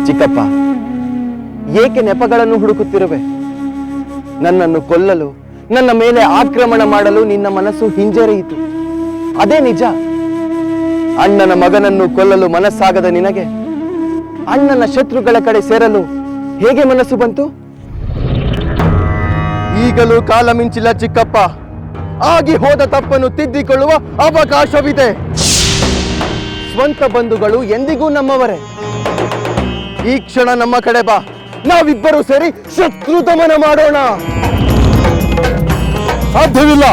ಚಿಕ್ಕಪ್ಪ, ಏಕೆ ನೆಪಗಳನ್ನು ಹುಡುಕುತ್ತಿರುವೆ? ನನ್ನನ್ನು ಕೊಲ್ಲಲು, ನನ್ನ ಮೇಲೆ ಆಕ್ರಮಣ ಮಾಡಲು ನಿನ್ನ ಮನಸ್ಸು ಹಿಂಜರಿಯಿತು, ಅದೇ ನಿಜ. ಅಣ್ಣನ ಮಗನನ್ನು ಕೊಲ್ಲಲು ಮನಸ್ಸಾಗದ ನಿನಗೆ ಅಣ್ಣನ ಶತ್ರುಗಳ ಕಡೆ ಸೇರಲು ಹೇಗೆ ಮನಸ್ಸು ಬಂತು? ಈಗಲೂ ಕಾಲ ಮಿಂಚಿಲ್ಲ ಚಿಕ್ಕಪ್ಪ. ಆಗಿ ಹೋದ ತಪ್ಪನ್ನು ತಿದ್ದಿಕೊಳ್ಳುವ ಅವಕಾಶವಿದೆ. ಸ್ವಂತ ಬಂಧುಗಳು ಎಂದಿಗೂ ನಮ್ಮವರೇ. ಈ ಕ್ಷಣ ನಮ್ಮ ಕಡೆ ಬಾ, ನಾವಿಬ್ಬರು ಸೇರಿ ಶತ್ರು ದಮನ ಮಾಡೋಣ. ಸಾಧ್ಯವಿಲ್ಲ,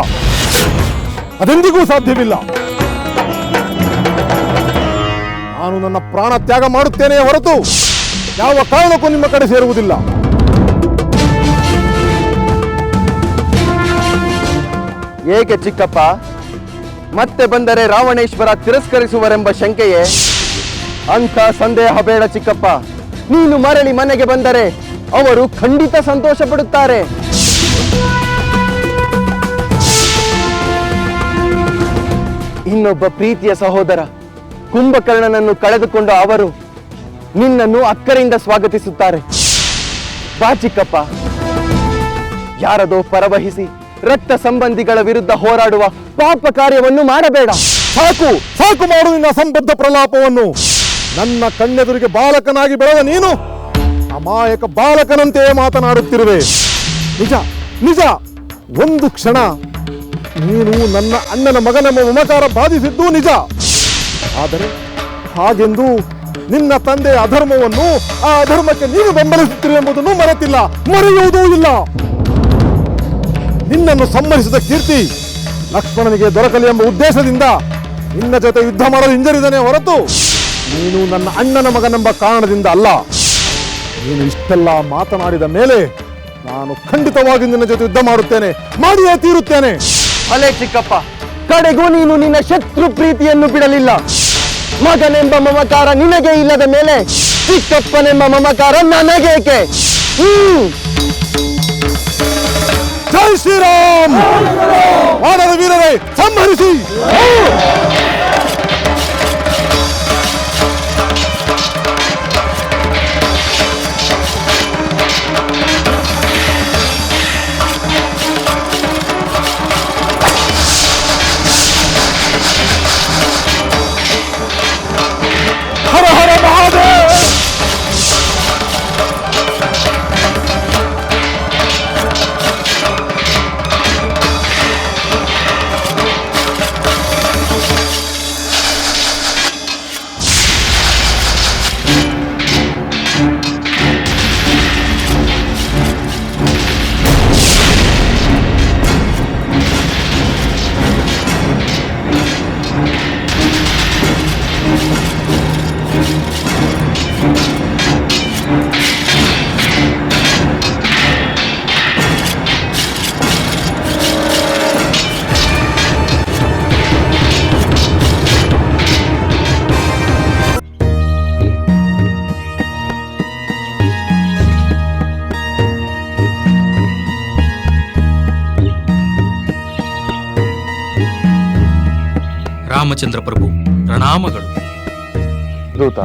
ಅದೆಂದಿಗೂ ಸಾಧ್ಯವಿಲ್ಲ. ನಾನು ನನ್ನ ಪ್ರಾಣ ತ್ಯಾಗ ಮಾಡುತ್ತೇನೆ ಹೊರತು ಯಾವ ಕಾರಣಕ್ಕೂ ನಿಮ್ಮ ಕಡೆ ಸೇರುವುದಿಲ್ಲ. ಏಕೆ ಚಿಕ್ಕಪ್ಪ? ಮತ್ತೆ ಬಂದರೆ ರಾವಣೇಶ್ವರ ತಿರಸ್ಕರಿಸುವರೆಂಬ ಶಂಕೆಯೇ? ಅಂಥ ಸಂದೇಹ ಬೇಡ ಚಿಕ್ಕಪ್ಪ. ನೀನು ಮರಳಿ ಮನೆಗೆ ಬಂದರೆ ಅವರು ಖಂಡಿತ ಸಂತೋಷ ಪಡುತ್ತಾರೆ. ಇನ್ನೊಬ್ಬ ಪ್ರೀತಿಯ ಸಹೋದರ ಕುಂಭಕರ್ಣನನ್ನು ಕಳೆದುಕೊಂಡ ಅವರು ನಿನ್ನನ್ನು ಅಕ್ಕರಿಂದ ಸ್ವಾಗತಿಸುತ್ತಾರೆ. ಬಾ ಚಿಕ್ಕಪ್ಪ. ಯಾರದೋ ಪರವಹಿಸಿ ರಕ್ತ ಸಂಬಂಧಿಗಳ ವಿರುದ್ಧ ಹೋರಾಡುವ ಪಾಪ ಕಾರ್ಯವನ್ನು ಮಾಡಬೇಡ. ಸಾಕು ಸಾಕು ಮಾಡು ನಿನ್ನ ಅಸಂಬದ್ಧ ಪ್ರಲಾಪವನ್ನು. ನನ್ನ ಕಣ್ಣೆದುರಿಗೆ ಬಾಲಕನಾಗಿ ಬೆಳೆದ ನೀನು ಅಮಾಯಕ ಬಾಲಕನಂತೆಯೇ ಮಾತನಾಡುತ್ತಿರುವೆ. ನಿಜ ನಿಜ, ಒಂದು ಕ್ಷಣ ನೀನು ನನ್ನ ಅಣ್ಣನ ಮಗನೆಂಬ ಮಮಕಾರ ಬಾಧಿಸಿದ್ದು ನಿಜ. ಆದರೆ ಹಾಗೆಂದು ನಿನ್ನ ತಂದೆಯ ಅಧರ್ಮವನ್ನು, ಆ ಅಧರ್ಮಕ್ಕೆ ನೀನು ಬೆಂಬಲಿಸುತ್ತಿರುವೆ ಎಂಬುದನ್ನು ಮರೆತಿಲ್ಲ, ಮರೆಯುವುದೂ ಇಲ್ಲ. ನಿನ್ನನ್ನು ಸಮ್ಮರಿಸಿದ ಕೀರ್ತಿ ಲಕ್ಷ್ಮಣನಿಗೆ ದೊರಕಲಿ ಎಂಬ ಉದ್ದೇಶದಿಂದ ನಿನ್ನ ಜೊತೆ ಯುದ್ಧ ಮಾಡಲು ಹಿಂಜರಿದನೇ ಹೊರತು ನೀನು ನನ್ನ ಅಣ್ಣನ ಮಗನೆಂಬ ಕಾರಣದಿಂದ ಅಲ್ಲ. ನೀನು ಇಷ್ಟೆಲ್ಲ ಮಾತನಾಡಿದ ಮೇಲೆ ನಾನು ಖಂಡಿತವಾಗಿ ನಿನ್ನ ಜೊತೆ ಯುದ್ಧ ಮಾಡುತ್ತೇನೆ, ಮಾಡಿಯೇ ತೀರುತ್ತೇನೆ. ಅಲೆ ಚಿಕ್ಕಪ್ಪ, ಕಡೆಗೂ ನೀನು ನಿನ್ನ ಶತ್ರು ಪ್ರೀತಿಯನ್ನು ಬಿಡಲಿಲ್ಲ. ಮಗನೆಂಬ ಮಮಕಾರ ನಿನಗೆ ಇಲ್ಲದ ಮೇಲೆ ಚಿಕ್ಕಪ್ಪನೆಂಬ ಮಮಕಾರ ನನಗೇಕೆ? ಜೈ ಶ್ರೀರಾಮ್! ವಾನರ ವೀರರೇ, ಸಂಹರಿಸಿ! ಹರ ಹರ ಮಹಾದೇವ್! ರಾಮಚಂದ್ರ ಪ್ರಭು, ಪ್ರಣಾಮಗಳು. ದೂತ,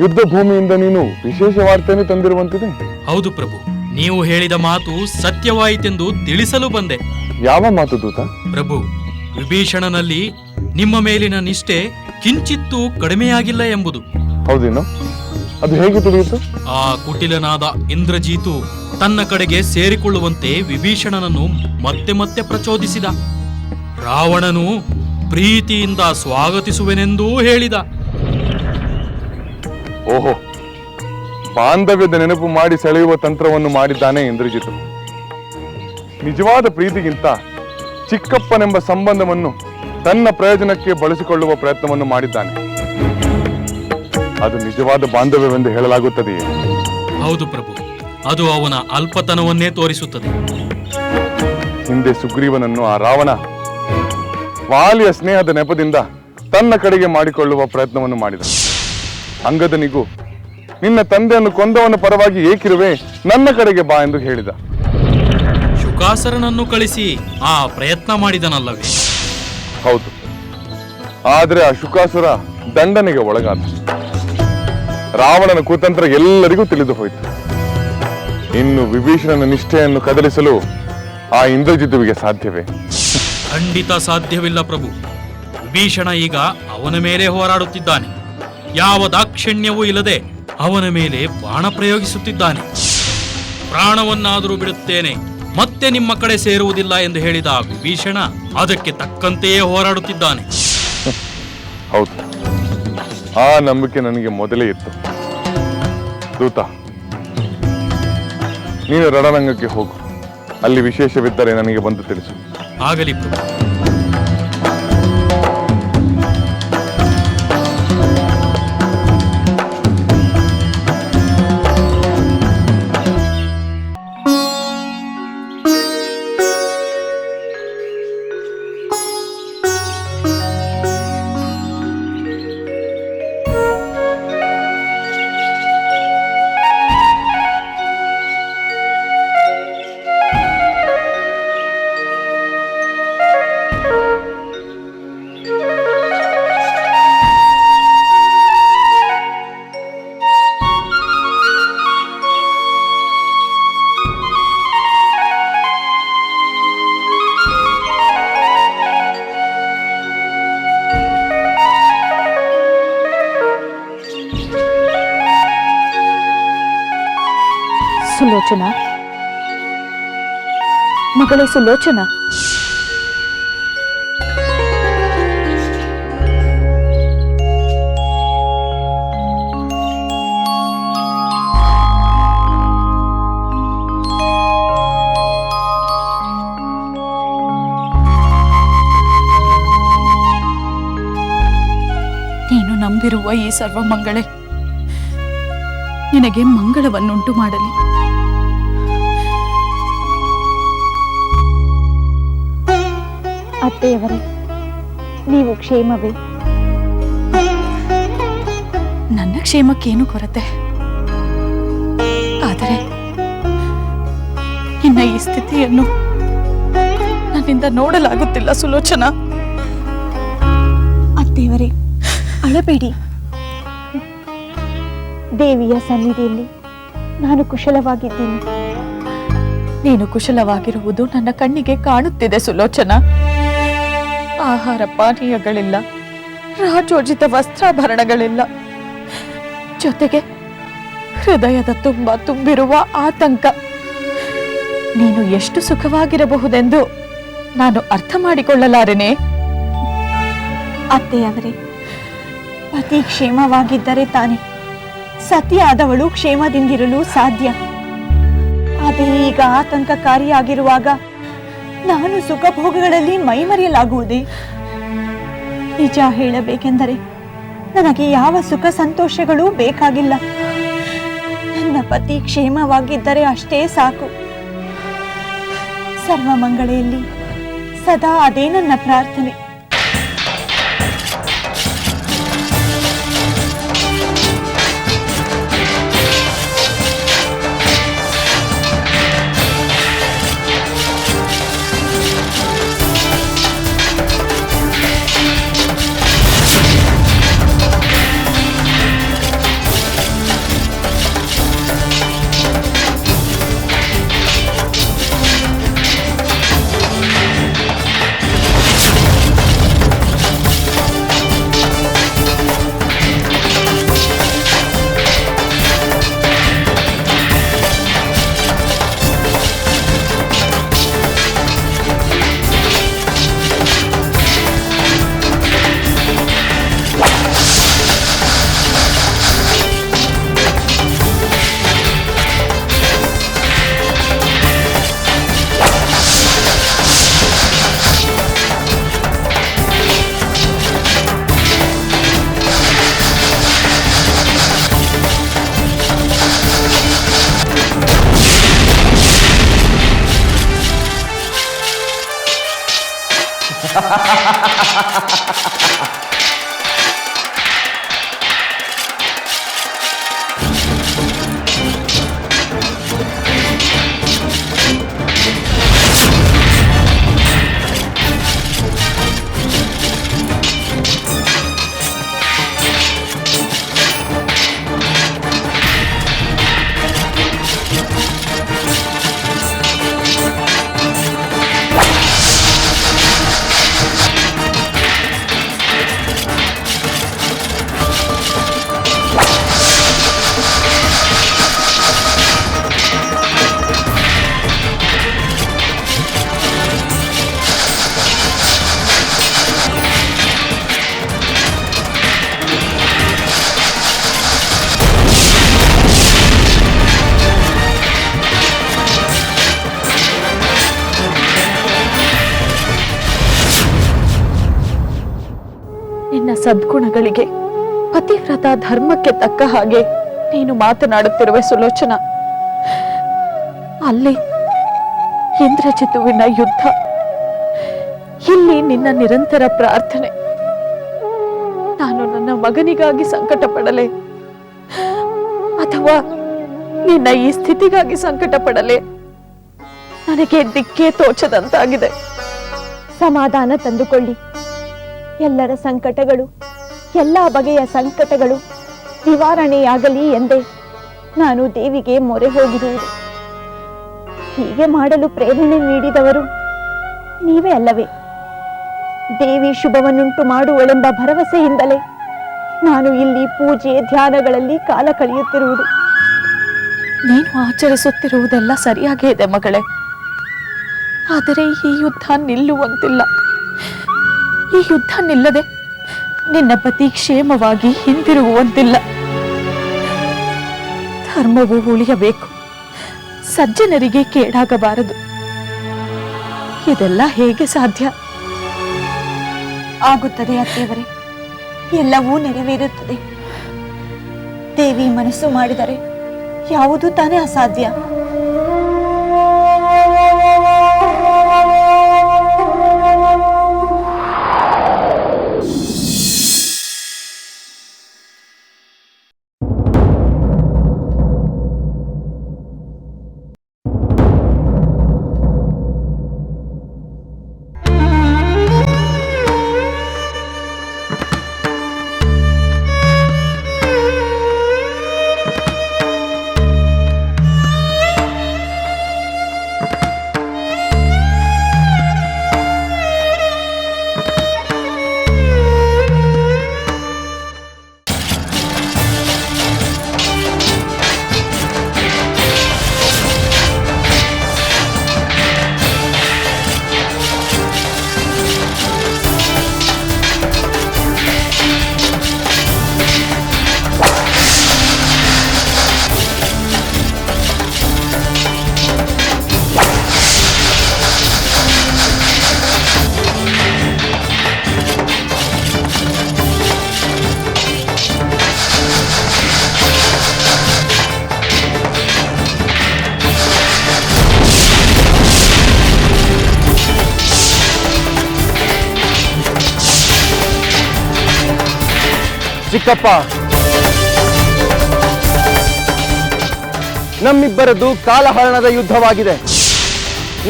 ಯುದ್ಧ ಭೂಮಿಯಿಂದ ನೀನು ವಿಶೇಷ ವಾರ್ತೆಯನ್ನು ತಂದಿರುವಂತಿದೆ. ಹೌದು ಪ್ರಭು, ನೀವು ಹೇಳಿದ ಮಾತು ಸತ್ಯವಾಯಿತೆಂದು ತಿಳಿಸಲು ಬಂದೆ. ಯಾವ ಮಾತು ದೂತ? ಪ್ರಭು, ವಿಭೀಷಣನಲ್ಲಿ ನಿಮ್ಮ ಮೇಲಿನ ನಿಷ್ಠೆ ಕಿಂಚಿತ್ತೂ ಕಡಿಮೆಯಾಗಿಲ್ಲ ಎಂಬುದು. ಹೌದೇನು? ಅದು ಹೇಗೆ ತಿಳಿಯಿತು? ಆ ಕುಟಿಲನಾದ ಇಂದ್ರಜೀತು ತನ್ನ ಕಡೆಗೆ ಸೇರಿಕೊಳ್ಳುವಂತೆ ವಿಭೀಷಣನನ್ನು ಮತ್ತೆ ಮತ್ತೆ ಪ್ರಚೋದಿಸಿದ. ರಾವಣನು ಪ್ರೀತಿಯಿಂದ ಸ್ವಾಗತಿಸುವೆನೆಂದೂ ಹೇಳಿದ. ಓಹೋ, ಬಾಂಧವ್ಯದ ನೆನಪು ಮಾಡಿ ಸೆಳೆಯುವ ತಂತ್ರವನ್ನು ಮಾಡಿದ್ದಾನೆ ಇಂದ್ರಜಿತು. ನಿಜವಾದ ಪ್ರೀತಿಗಿಂತ ಚಿಕ್ಕಪ್ಪನೆಂಬ ಸಂಬಂಧವನ್ನು ತನ್ನ ಪ್ರಯೋಜನಕ್ಕೆ ಬಳಸಿಕೊಳ್ಳುವ ಪ್ರಯತ್ನವನ್ನು ಮಾಡಿದ್ದಾನೆ. ಅದು ನಿಜವಾದ ಬಾಂಧವ್ಯವೆಂದು ಹೇಳಲಾಗುತ್ತದೆಯೇ? ಹೌದು ಪ್ರಭು, ಅದು ಅವನ ಅಲ್ಪತನವನ್ನೇ ತೋರಿಸುತ್ತದೆ. ಹಿಂದೆ ಸುಗ್ರೀವನನ್ನು ಆ ರಾವಣ ವಾಲಿಯ ಸ್ನೇಹದ ನೆಪದಿಂದ ತನ್ನ ಕಡೆಗೆ ಮಾಡಿಕೊಳ್ಳುವ ಪ್ರಯತ್ನವನ್ನು ಮಾಡಿದ. ಅಂಗದನಿಗೂ ನಿನ್ನ ತಂದೆಯನ್ನು ಕೊಂದವನ ಪರವಾಗಿ ಏಕಿರುವೆ, ನನ್ನ ಕಡೆಗೆ ಬಾ ಎಂದು ಹೇಳಿದ. ಶುಕಾಸುರನನ್ನು ಕಳಿಸಿ ಆ ಪ್ರಯತ್ನ ಮಾಡಿದನಲ್ಲವೇ? ಹೌದು, ಆದರೆ ಆ ಶುಕಾಸುರ ದಂಡನೆಗೆ ಒಳಗಾದ. ರಾವಣನ ಕುತಂತ್ರ ಎಲ್ಲರಿಗೂ ತಿಳಿದು ಹೋಯಿತು. ಇನ್ನು ವಿಭೀಷಣನ ನಿಷ್ಠೆಯನ್ನು ಕದಲಿಸಲು ಆ ಇಂದ್ರಜಿತುವಿಗೆ ಸಾಧ್ಯವೇ? ಖಂಡಿತ ಸಾಧ್ಯವಿಲ್ಲ ಪ್ರಭು. ವಿಭೀಷಣ ಈಗ ಅವನ ಮೇಲೆ ಹೋರಾಡುತ್ತಿದ್ದಾನೆ. ಯಾವ ದಾಕ್ಷಿಣ್ಯವೂ ಇಲ್ಲದೆ ಅವನ ಮೇಲೆ ಬಾಣ ಪ್ರಯೋಗಿಸುತ್ತಿದ್ದಾನೆ. ಪ್ರಾಣವನ್ನಾದರೂ ಬಿಡುತ್ತೇನೆ, ಮತ್ತೆ ನಿಮ್ಮ ಕಡೆ ಸೇರುವುದಿಲ್ಲ ಎಂದು ಹೇಳಿದ ವಿಭೀಷಣ ಅದಕ್ಕೆ ತಕ್ಕಂತೆಯೇ ಹೋರಾಡುತ್ತಿದ್ದಾನೆ. ಹೌದು, ಆ ನಂಬಿಕೆ ನನಗೆ ಮೊದಲೇ ಇತ್ತು. ದೂತ, ನೀನು ರಣರಂಗಕ್ಕೆ ಹೋಗು. ಅಲ್ಲಿ ವಿಶೇಷವಿದ್ದರೆ ನನಗೆ ಬಂದು ತಿಳಿಸು. ಆಗಲಿ ಪ್ರಭು. ಸುಲೋಚನಾ, ಮಗಳೇ ಸುಲೋಚನಾ, ನೀನು ನಂಬಿರುವ ಈ ಸರ್ವಮಂಗಳೆ ನಿನಗೆ ಮಂಗಳವನ್ನುಂಟು ಮಾಡಲಿ. ಅತ್ತೆಯವರೇ, ನೀವು ಕ್ಷೇಮವೇ? ನನ್ನ ಕ್ಷೇಮಕ್ಕೇನು ಕೊರತೆ, ಆದರೆ ಇನ್ನ ಈ ಸ್ಥಿತಿಯನ್ನು ನನ್ನಿಂದ ನೋಡಲಾಗುತ್ತಿಲ್ಲ ಸುಲೋಚನಾ. ಅತ್ತೆಯವರೇ, ಅಳಬೇಡಿ. ದೇವಿಯ ಸನ್ನಿಧಿಯಲ್ಲಿ ನಾನು ಕುಶಲವಾಗಿದ್ದೀನಿ. ನೀನು ಕುಶಲವಾಗಿರುವುದು ನನ್ನ ಕಣ್ಣಿಗೆ ಕಾಣುತ್ತಿದೆ ಸುಲೋಚನಾ. ಆಹಾರ ಪಾನೀಯಗಳಿಲ್ಲ, ರಾಜೋಚಿತ ವಸ್ತ್ರಾಭರಣಗಳಿಲ್ಲ, ಜೊತೆಗೆ ಹೃದಯದ ತುಂಬಿರುವ ಆತಂಕ. ನೀನು ಎಷ್ಟು ಸುಖವಾಗಿರಬಹುದೆಂದು ನಾನು ಅರ್ಥ ಮಾಡಿಕೊಳ್ಳಲಾರೆನೆ. ಅತ್ತೆಯವರೇ, ಪತಿ ಕ್ಷೇಮವಾಗಿದ್ದರೆ ತಾನೆ ಸತಿಯಾದವಳು ಕ್ಷೇಮದಿಂದಿರಲು ಸಾಧ್ಯ. ಆದರೆ ಈಗ ಆತಂಕಕಾರಿಯಾಗಿರುವಾಗ ನಾನು ಸುಖ ಭೋಗಗಳಲ್ಲಿ ಮೈಮರೆಯಲಾಗುವುದೇ? ನಿಜ ಹೇಳಬೇಕೆಂದರೆ ನನಗೆ ಯಾವ ಸುಖ ಸಂತೋಷಗಳೂ ಬೇಕಾಗಿಲ್ಲ. ನನ್ನ ಪತಿ ಕ್ಷೇಮವಾಗಿದ್ದರೆ ಅಷ್ಟೇ ಸಾಕು. ಸರ್ವಮಂಗಳೆಯಲ್ಲಿ ಸದಾ ಅದೇ ನನ್ನ ಪ್ರಾರ್ಥನೆ. ನಿನ್ನ ಸದ್ಗುಣಗಳಿಗೆ ಪತಿವ್ರತ ಧರ್ಮಕ್ಕೆ ತಕ್ಕ ಹಾಗೆ ನೀನು ಮಾತನಾಡುತ್ತಿರುವೆ ಸುಲೋಚನ. ಅಲ್ಲಿ ಇಂದ್ರಜಿತುವಿನ ಯುದ್ಧ, ಇಲ್ಲಿ ನಿನ್ನ ನಿರಂತರ ಪ್ರಾರ್ಥನೆ. ನಾನು ನನ್ನ ಮಗನಿಗಾಗಿ ಸಂಕಟ ಪಡಲೆ ಅಥವಾ ನಿನ್ನ ಈ ಸ್ಥಿತಿಗಾಗಿ ಸಂಕಟ ಪಡಲೆ? ನನಗೆ ದಿಕ್ಕೇ ತೋಚದಂತಾಗಿದೆ. ಸಮಾಧಾನ ತಂದುಕೊಳ್ಳಿ. ಎಲ್ಲರ ಸಂಕಟಗಳು, ಎಲ್ಲ ಬಗೆಯ ಸಂಕಟಗಳು ನಿವಾರಣೆಯಾಗಲಿ ಎಂದೇ ನಾನು ದೇವಿಗೆ ಮೊರೆ ಹೋಗಿರುವುದು. ಹೀಗೆ ಮಾಡಲು ಪ್ರೇರಣೆ ನೀಡಿದವರು ನೀವೇ ಅಲ್ಲವೇ? ದೇವಿ ಶುಭವನ್ನುಂಟು ಮಾಡುವಳೆಂಬ ಭರವಸೆಯಿಂದಲೇ ನಾನು ಇಲ್ಲಿ ಪೂಜೆ ಧ್ಯಾನಗಳಲ್ಲಿ ಕಾಲ ಕಳೆಯುತ್ತಿರುವುದು. ನೀನು ಆಚರಿಸುತ್ತಿರುವುದೆಲ್ಲ ಸರಿಯಾಗೇ ಇದೆ ಮಗಳೇ. ಆದರೆ ಈ ಯುದ್ಧ ನಿಲ್ಲುವಂತಿಲ್ಲ. ಈ ಯುದ್ಧ ನಿಲ್ಲದೆ ನಿನ್ನ ಪತಿ ಕ್ಷೇಮವಾಗಿ ಹಿಂದಿರುಗುವಂತಿಲ್ಲ. ಧರ್ಮವು ಉಳಿಯಬೇಕು, ಸಜ್ಜನರಿಗೆ ಕೇಡಾಗಬಾರದು. ಇದೆಲ್ಲ ಹೇಗೆ ಸಾಧ್ಯ? ಆಗುತ್ತದೆ ಅತ್ತೆಯವರೇ, ಎಲ್ಲವೂ ನೆರವೇರುತ್ತದೆ. ದೇವಿ ಮನಸ್ಸು ಮಾಡಿದರೆ ಯಾವುದು ತಾನೇ ಅಸಾಧ್ಯ? ಚಿಕ್ಕಪ್ಪ, ನಮ್ಮಿಬ್ಬರದ್ದು ಕಾಲಹರಣದ ಯುದ್ಧವಾಗಿದೆ.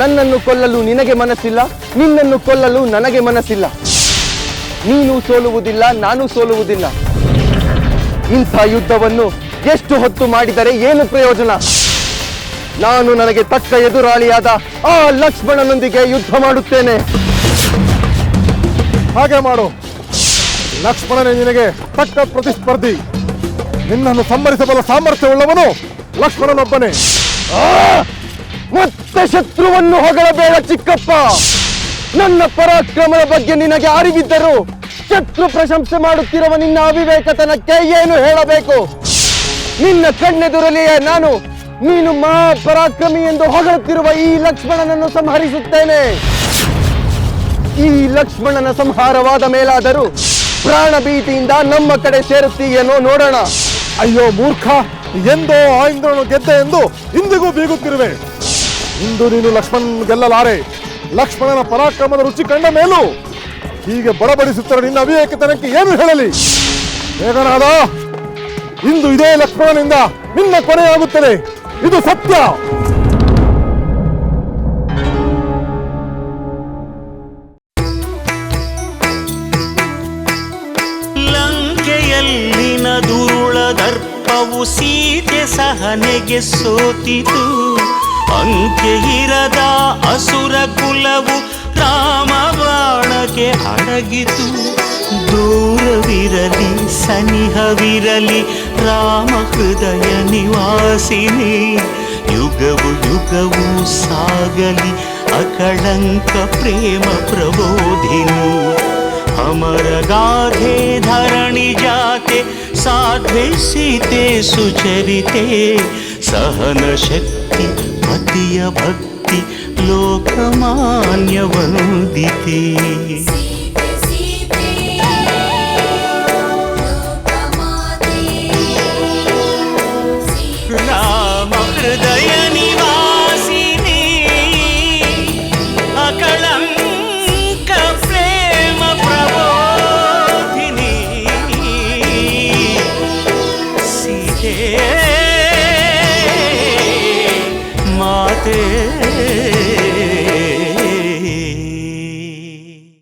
ನನ್ನನ್ನು ಕೊಲ್ಲಲು ನಿನಗೆ ಮನಸ್ಸಿಲ್ಲ, ನಿನ್ನನ್ನು ಕೊಲ್ಲಲು ನನಗೆ ಮನಸ್ಸಿಲ್ಲ. ನೀನು ಸೋಲುವುದಿಲ್ಲ, ನಾನು ಸೋಲುವುದಿಲ್ಲ. ಇಂಥ ಯುದ್ಧವನ್ನು ಎಷ್ಟು ಹೊತ್ತು ಮಾಡಿದರೆ ಏನು ಪ್ರಯೋಜನ? ನಾನು ನನಗೆ ತಕ್ಕ ಎದುರಾಳಿಯಾದ ಆ ಲಕ್ಷ್ಮಣನೊಂದಿಗೆ ಯುದ್ಧ ಮಾಡುತ್ತೇನೆ. ಹಾಗೆ ಮಾಡು. ಲಕ್ಷ್ಮಣನೇ ನಿನಗೆ ತಕ್ಕ ಪ್ರತಿಸ್ಪರ್ಧಿ. ನಿನ್ನನ್ನು ಸಂಹರಿಸಬಲ್ಲ ಸಾಮರ್ಥ್ಯವುಳ್ಳವನು ಲಕ್ಷ್ಮಣನೊಬ್ಬನೇ. ಮತ್ತೆ ಶತ್ರುವನ್ನು ಹೊಗಳಬೇಡ ಚಿಕ್ಕಪ್ಪ. ನನ್ನ ಪರಾಕ್ರಮದ ಬಗ್ಗೆ ನಿನಗೆ ಅರಿವಿದ್ದರೂ ಶತ್ರು ಪ್ರಶಂಸೆ ಮಾಡುತ್ತಿರುವ ನಿನ್ನ ಅವಿವೇಕತನಕ್ಕೆ ಏನು ಹೇಳಬೇಕು? ನಿನ್ನ ಕಣ್ಣೆದುರಲಿಯೇ ನೀನು ಮಹಾಪರಾಕ್ರಮಿ ಎಂದು ಹೊಗಳುತ್ತಿರುವ ಈ ಲಕ್ಷ್ಮಣನನ್ನು ಸಂಹರಿಸುತ್ತೇನೆ. ಈ ಲಕ್ಷ್ಮಣನ ಸಂಹಾರವಾದ ಮೇಲಾದರೂ ಪ್ರಾಣ ಭೀತಿಯಿಂದ ನಮ್ಮ ಕಡೆ ಸೇರುತ್ತೀಯೇನೋ ನೋಡೋಣ. ಅಯ್ಯೋ ಮೂರ್ಖ, ಎಂದೋ ಆ ಇಂದ್ರನು ಗೆದ್ದೆ ಎಂದು ಇಂದಿಗೂ ಬೀಗುತ್ತಿರುವೆ. ಇಂದು ನೀನು ಲಕ್ಷ್ಮಣನ ಗೆಲ್ಲಲಾರೆ. ಲಕ್ಷ್ಮಣನ ಪರಾಕ್ರಮದ ರುಚಿ ಕಂಡ ಮೇಲೂ ಹೀಗೆ ಬಡಬಡಿಸುತ್ತಾರೆ. ನಿನ್ನ ಅವಿವೇಕತನಕ್ಕೆ ಏನು ಹೇಳಲಿ? ಬೇಗನಾದ, ಇಂದು ಇದೇ ಲಕ್ಷ್ಮಣನಿಂದ ನಿನ್ನ ಕೊನೆಯಾಗುತ್ತದೆ. ಇದು ಸತ್ಯ. ಲಂಕೆಯಲ್ಲಿನ ದುರುಳ ದರ್ಪವು ಸೀತೆ ಸಹನೆಗೆ ಸೋತಿತು. ಅಂಕೆ ಇರದ ಅಸುರ ಕುಲವು ರಾಮ ಬಾಣಕ್ಕೆ ಅಡಗಿತು. ದೂರವಿರಲಿ ಸನಿಹವಿರಲಿ ರಾಮ ಹೃದಯ ನಿವಾಸಿನಿ. ಯುಗವು ಯುಗವು ಸಾಗಲಿ ಅಕಳಂಕ ಪ್ರೇಮ ಪ್ರಬೋಧಿನಿ. ಅಮರ ಗಾಧೆ ಧರಣಿ ಜಾತೆ ಸಾಧ್ವೆ ಸೀತೆ ಸುಚರಿತೆ. ಸಹನ ಶಕ್ತಿ ಪತಿಯ ಭಕ್ತಿ ಲೋಕಮಾನ್ಯ ವಂದಿತೆ. ರಾಮ ಹೃದಯ ನಿವಾಸಿನಿ